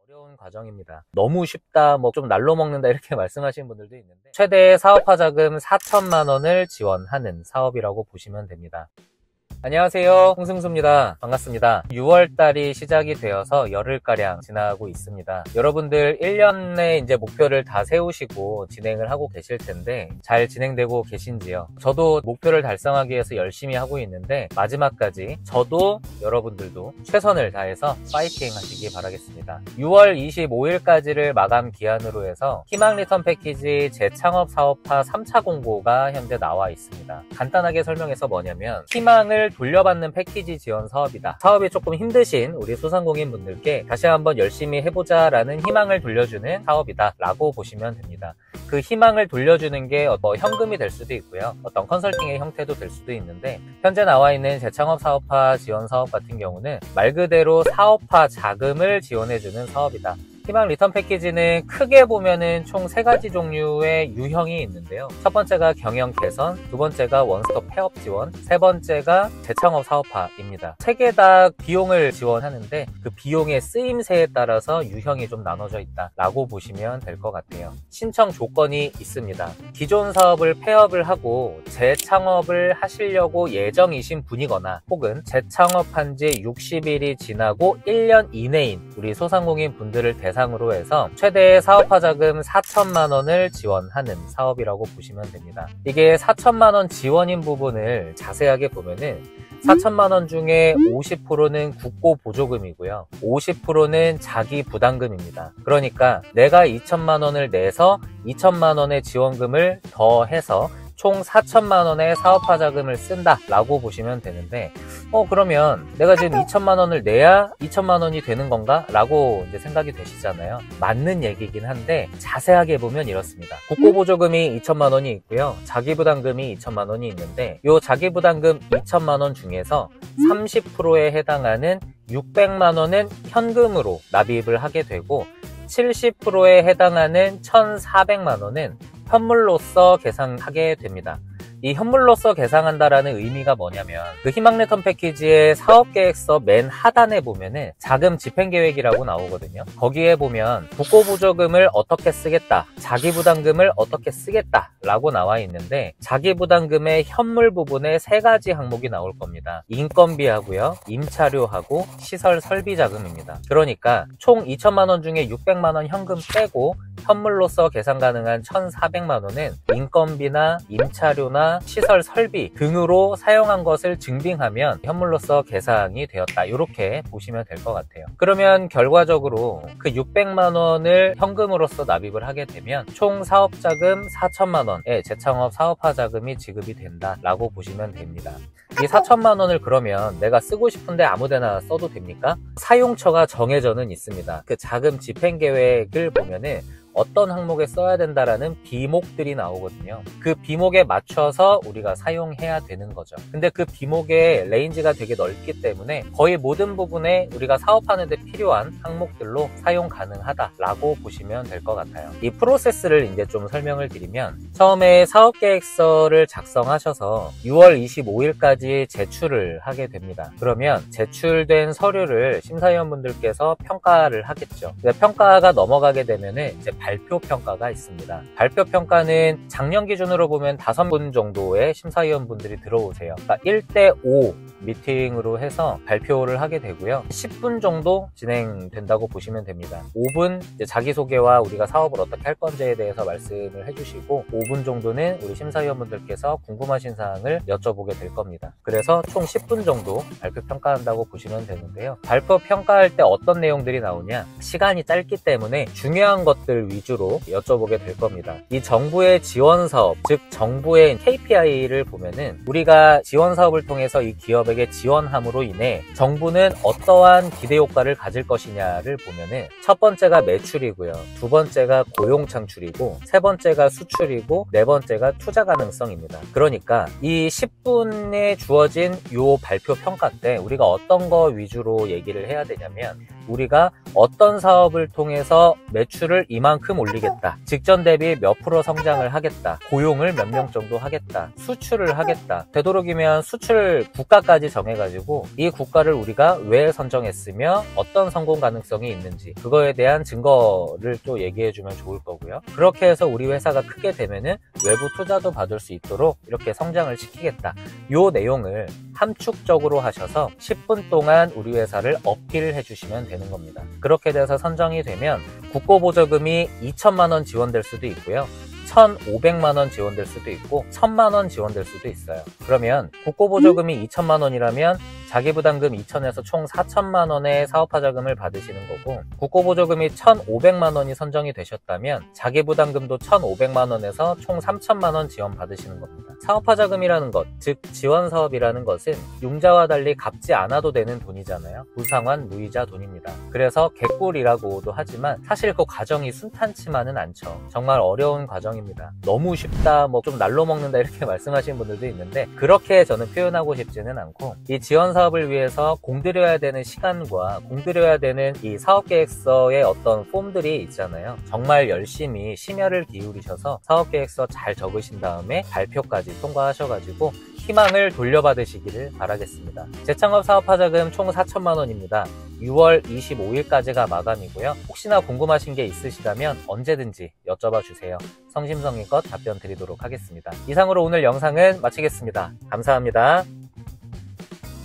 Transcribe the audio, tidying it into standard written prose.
어려운 과정입니다. 너무 쉽다, 좀 날로 먹는다 이렇게 말씀하시는 분들도 있는데 최대 사업화 자금 4천만 원을 지원하는 사업이라고 보시면 됩니다. 안녕하세요, 홍승수입니다. 반갑습니다. 6월달이 시작이 되어서 열흘가량 지나고 있습니다. 여러분들 1년에 이제 목표를 다 세우시고 진행을 하고 계실 텐데 잘 진행되고 계신지요? 저도 목표를 달성하기 위해서 열심히 하고 있는데 마지막까지 저도 여러분들도 최선을 다해서 파이팅 하시기 바라겠습니다. 6월 25일까지를 마감 기한으로 해서 희망 리턴 패키지 재창업 사업화 3차 공고가 현재 나와 있습니다. 간단하게 설명해서 뭐냐면 희망을 돌려받는 패키지 지원 사업이다. 사업이 조금 힘드신 우리 소상공인 분들께 다시 한번 열심히 해보자 라는 희망을 돌려주는 사업이다 라고 보시면 됩니다. 그 희망을 돌려주는 게 현금이 될 수도 있고요, 어떤 컨설팅의 형태도 될 수도 있는데 현재 나와 있는 재창업 사업화 지원 사업 같은 경우는 말 그대로 사업화 자금을 지원해주는 사업이다. 희망 리턴 패키지는 크게 보면은 총 3가지 종류의 유형이 있는데요. 첫 번째가 경영 개선, 두 번째가 원스톱 폐업 지원, 세 번째가 재창업 사업화입니다. 3개 다 비용을 지원하는데 그 비용의 쓰임새에 따라서 유형이 좀 나눠져 있다 라고 보시면 될 것 같아요. 신청 조건이 있습니다. 기존 사업을 폐업을 하고 재창업을 하시려고 예정이신 분이거나 혹은 재창업한 지 60일이 지나고 1년 이내인 우리 소상공인 분들을 대상으로 해서 최대 사업화 자금 4천만 원을 지원하는 사업이라고 보시면 됩니다. 이게 4천만 원 지원인 부분을 자세하게 보면은 4천만 원 중에 50%는 국고 보조금이고요, 50%는 자기 부담금입니다. 그러니까 내가 2천만 원을 내서 2천만 원의 지원금을 더해서 총 4천만 원의 사업화 자금을 쓴다 라고 보시면 되는데 그러면 내가 지금 2천만 원을 내야 2천만 원이 되는 건가? 라고 이제 생각이 되시잖아요. 맞는 얘기긴 한데 자세하게 보면 이렇습니다. 국고보조금이 2천만 원이 있고요, 자기부담금이 2천만 원이 있는데 이 자기부담금 2천만 원 중에서 30%에 해당하는 600만 원은 현금으로 납입을 하게 되고 70%에 해당하는 1,400만 원은 현물로서 계상하게 됩니다. 이 현물로서 계상한다라는 의미가 뭐냐면 그 희망 리턴 패키지의 사업계획서 맨 하단에 보면은 자금 집행계획이라고 나오거든요. 거기에 보면 국고보조금을 어떻게 쓰겠다, 자기부담금을 어떻게 쓰겠다 라고 나와 있는데 자기부담금의 현물 부분에 3가지 항목이 나올 겁니다. 인건비하고요, 임차료하고 시설 설비 자금입니다. 그러니까 총 2천만 원 중에 600만 원 현금 빼고 현물로서 계산 가능한 1,400만 원은 인건비나 임차료나 시설 설비 등으로 사용한 것을 증빙하면 현물로서 계산이 되었다, 이렇게 보시면 될 것 같아요. 그러면 결과적으로 그 600만 원을 현금으로서 납입을 하게 되면 총 사업자금 4천만 원의 재창업 사업화 자금이 지급이 된다 라고 보시면 됩니다. 이 4천만 원을 그러면 내가 쓰고 싶은데 아무데나 써도 됩니까? 사용처가 정해져는 있습니다. 그 자금 집행 계획을 보면은 어떤 항목에 써야 된다라는 비목들이 나오거든요. 그 비목에 맞춰서 우리가 사용해야 되는 거죠. 근데 그 비목의 레인지가 되게 넓기 때문에 거의 모든 부분에 우리가 사업하는 데 필요한 항목들로 사용 가능하다라고 보시면 될 것 같아요. 이 프로세스를 이제 좀 설명을 드리면 처음에 사업계획서를 작성하셔서 6월 25일까지 제출을 하게 됩니다. 그러면 제출된 서류를 심사위원분들께서 평가를 하겠죠. 평가가 넘어가게 되면은 이제 발표 평가가 있습니다. 발표 평가는 작년 기준으로 보면 5분 정도의 심사위원분들이 들어오세요. 그러니까 1대5 미팅으로 해서 발표를 하게 되고요. 10분 정도 진행된다고 보시면 됩니다. 5분 자기소개와 우리가 사업을 어떻게 할 건지에 대해서 말씀을 해주시고 5분 정도는 우리 심사위원분들께서 궁금하신 사항을 여쭤보게 될 겁니다. 그래서 총 10분 정도 발표 평가한다고 보시면 되는데요. 발표 평가할 때 어떤 내용들이 나오냐, 시간이 짧기 때문에 중요한 것들 위주로 여쭤보게 될 겁니다. 이 정부의 지원 사업, 즉 정부의 KPI를 보면은 우리가 지원 사업을 통해서 이 기업에게 지원함으로 인해 정부는 어떠한 기대 효과를 가질 것이냐를 보면은 첫 번째가 매출이고요, 두 번째가 고용 창출이고, 세 번째가 수출이고, 네 번째가 투자 가능성입니다. 그러니까 이 10분에 주어진 요 발표 평가 때 우리가 어떤 거 위주로 얘기를 해야 되냐면 우리가 어떤 사업을 통해서 매출을 이만큼 올리겠다, 직전 대비 몇 프로 성장을 하겠다, 고용을 몇 명 정도 하겠다, 수출을 하겠다, 되도록이면 수출 국가까지 정해가지고 이 국가를 우리가 왜 선정했으며 어떤 성공 가능성이 있는지 그거에 대한 증거를 또 얘기해주면 좋을 거고요. 그렇게 해서 우리 회사가 크게 되면은 외부 투자도 받을 수 있도록 이렇게 성장을 시키겠다, 요 내용을 함축적으로 하셔서 10분 동안 우리 회사를 어필해 주시면 되는 겁니다. 그렇게 돼서 선정이 되면 국고보조금이 2천만 원 지원될 수도 있고요, 1,500만 원 지원될 수도 있고 1,000만 원 지원될 수도 있어요. 그러면 국고보조금이 2천만 원이라면 자기부담금 2천에서 총 4천만 원의 사업화 자금을 받으시는 거고, 국고보조금이 1,500만 원이 선정이 되셨다면 자기부담금도 1,500만 원에서 총 3천만 원 지원 받으시는 겁니다. 사업화 자금이라는 것, 즉 지원 사업이라는 것은 융자와 달리 갚지 않아도 되는 돈이잖아요. 무상환 무이자 돈입니다. 그래서 개꿀이라고도 하지만 사실 그 과정이 순탄치만은 않죠. 정말 어려운 과정입니다. 너무 쉽다, 뭐 좀 날로 먹는다 이렇게 말씀하시는 분들도 있는데, 그렇게 저는 표현하고 싶지는 않고, 이 지원 사업을 위해서 공들여야 되는 시간과 공들여야 되는 이 사업계획서의 어떤 폼들이 있잖아요. 정말 열심히 심혈을 기울이셔서 사업계획서 잘 적으신 다음에 발표까지 통과하셔가지고 희망을 돌려받으시기를 바라겠습니다. 재창업 사업화 자금 총 4천만 원입니다. 6월 25일까지가 마감이고요. 혹시나 궁금하신 게 있으시다면 언제든지 여쭤봐 주세요. 성심성의껏 답변 드리도록 하겠습니다. 이상으로 오늘 영상은 마치겠습니다. 감사합니다.